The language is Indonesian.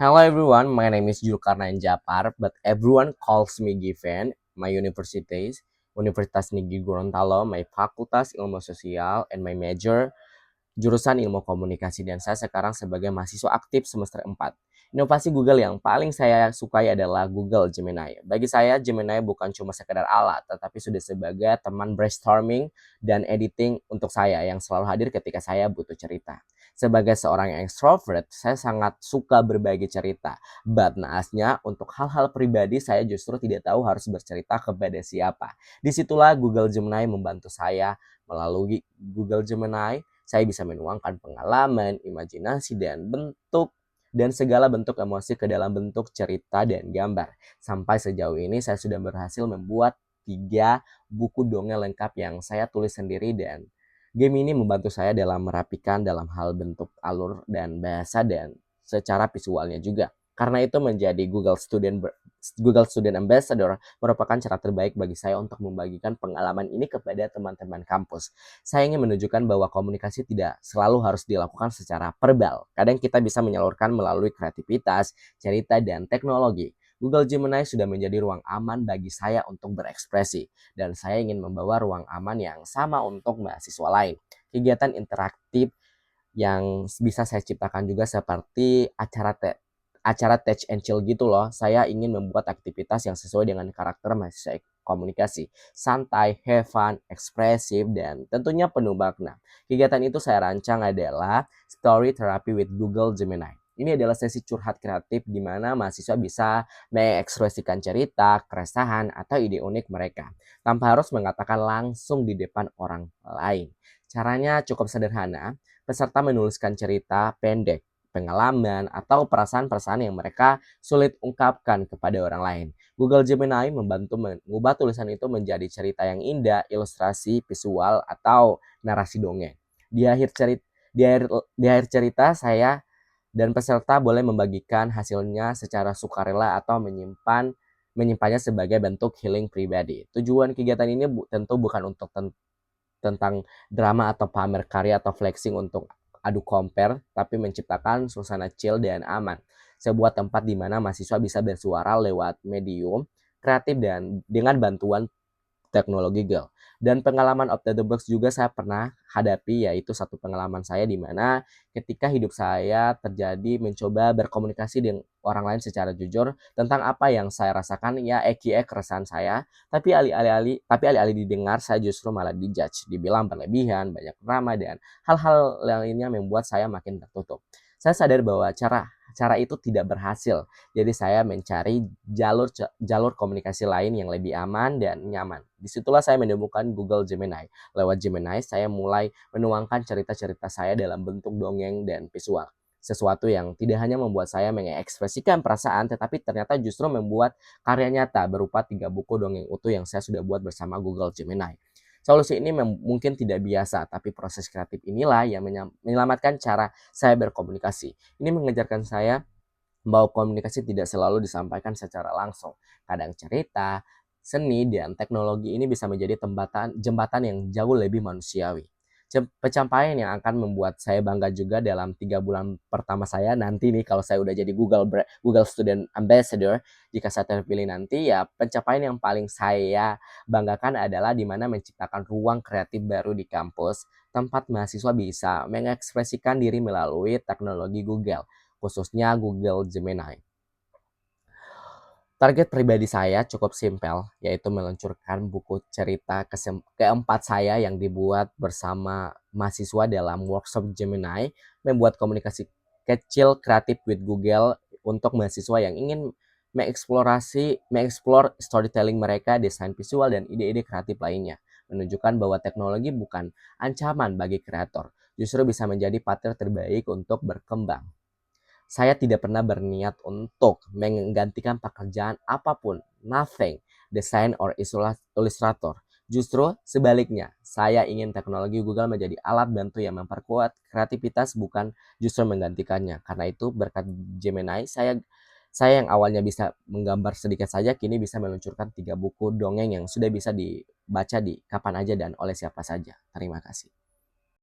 Hello everyone, my name is Julkarnain Japar, but everyone calls me Given. My university is Universitas Negeri Gorontalo, my fakultas ilmu sosial, and my major jurusan ilmu komunikasi, dan saya sekarang sebagai mahasiswa aktif semester 4. Inovasi Google yang paling saya sukai adalah Google Gemini. Bagi saya, Gemini bukan cuma sekedar alat, tetapi sudah sebagai teman brainstorming dan editing untuk saya yang selalu hadir ketika saya butuh cerita. Sebagai seorang yang extrovert, saya sangat suka berbagi cerita. But naasnya, untuk hal-hal pribadi saya justru tidak tahu harus bercerita kepada siapa. Disitulah Google Gemini membantu saya. Melalui Google Gemini, saya bisa menuangkan pengalaman, imajinasi, dan segala bentuk emosi ke dalam bentuk cerita dan gambar. Sampai sejauh ini saya sudah berhasil membuat 3 buku dongeng lengkap yang saya tulis sendiri, dan game ini membantu saya dalam merapikan dalam hal bentuk, alur, dan bahasa, dan secara visualnya juga. Karena itu menjadi Google Student Ambassador merupakan cara terbaik bagi saya untuk membagikan pengalaman ini kepada teman-teman kampus. Saya ingin menunjukkan bahwa komunikasi tidak selalu harus dilakukan secara verbal. Kadang kita bisa menyalurkan melalui kreativitas, cerita, dan teknologi. Google Gemini sudah menjadi ruang aman bagi saya untuk berekspresi, dan saya ingin membawa ruang aman yang sama untuk mahasiswa lain. Kegiatan interaktif yang bisa saya ciptakan juga seperti acara Touch and Chill gitu loh. Saya ingin membuat aktivitas yang sesuai dengan karakter mahasiswa komunikasi, santai, have fun, ekspresif, dan tentunya penuh makna. Kegiatan itu saya rancang adalah Story Therapy with Google Gemini. Ini adalah sesi curhat kreatif di mana mahasiswa bisa mengekspresikan cerita, keresahan, atau ide unik mereka tanpa harus mengatakan langsung di depan orang lain. Caranya cukup sederhana. Peserta menuliskan cerita pendek, pengalaman, atau perasaan-perasaan yang mereka sulit ungkapkan kepada orang lain. Google Gemini membantu mengubah tulisan itu menjadi cerita yang indah, ilustrasi, visual, atau narasi dongeng. Di akhir cerita, di akhir cerita saya dan peserta boleh membagikan hasilnya secara sukarela atau menyimpannya sebagai bentuk healing pribadi. Tujuan kegiatan ini tentu bukan untuk tentang drama atau pamer karya atau flexing untuk adu compare, tapi menciptakan suasana chill dan aman. Sebuah tempat di mana mahasiswa bisa bersuara lewat medium kreatif dan dengan bantuan teknologi girl. Dan pengalaman out of the box juga saya pernah hadapi, yaitu satu pengalaman saya di mana ketika hidup saya terjadi mencoba berkomunikasi dengan orang lain secara jujur tentang apa yang saya rasakan, ya aka keresahan saya, tapi alih-alih didengar, saya justru malah dijudge, dibilang berlebihan, banyak drama, dan hal-hal lainnya membuat saya makin tertutup. Saya sadar bahwa cara itu tidak berhasil. Jadi saya mencari jalur komunikasi lain yang lebih aman dan nyaman. Disitulah saya menemukan Google Gemini. Lewat Gemini, saya mulai menuangkan cerita-cerita saya dalam bentuk dongeng dan visual. Sesuatu yang tidak hanya membuat saya mengekspresikan perasaan, tetapi ternyata justru membuat karya nyata berupa 3 buku dongeng utuh yang saya sudah buat bersama Google Gemini. Solusi ini mungkin tidak biasa, tapi proses kreatif inilah yang menyelamatkan cara saya berkomunikasi. Ini mengajarkan saya bahwa komunikasi tidak selalu disampaikan secara langsung. Kadang cerita, seni, dan teknologi ini bisa menjadi jembatan yang jauh lebih manusiawi. Pencapaian yang akan membuat saya bangga juga dalam 3 bulan pertama saya nanti nih, kalau saya udah jadi Google Student Ambassador, jika saya terpilih nanti, ya pencapaian yang paling saya banggakan adalah di mana menciptakan ruang kreatif baru di kampus, tempat mahasiswa bisa mengekspresikan diri melalui teknologi Google, khususnya Google Gemini. Target pribadi saya cukup simpel, yaitu meluncurkan buku cerita keempat saya yang dibuat bersama mahasiswa dalam workshop Gemini, membuat komunikasi kecil kreatif with Google untuk mahasiswa yang ingin mengeksplor storytelling mereka, desain visual, dan ide-ide kreatif lainnya. Menunjukkan bahwa teknologi bukan ancaman bagi kreator, justru bisa menjadi partner terbaik untuk berkembang. Saya tidak pernah berniat untuk menggantikan pekerjaan apapun, nothing, desain or ilustrator. Justru sebaliknya, saya ingin teknologi Google menjadi alat bantu yang memperkuat kreativitas, bukan justru menggantikannya. Karena itu berkat Gemini, saya yang awalnya bisa menggambar sedikit saja, kini bisa meluncurkan 3 buku dongeng yang sudah bisa dibaca di kapan aja dan oleh siapa saja. Terima kasih.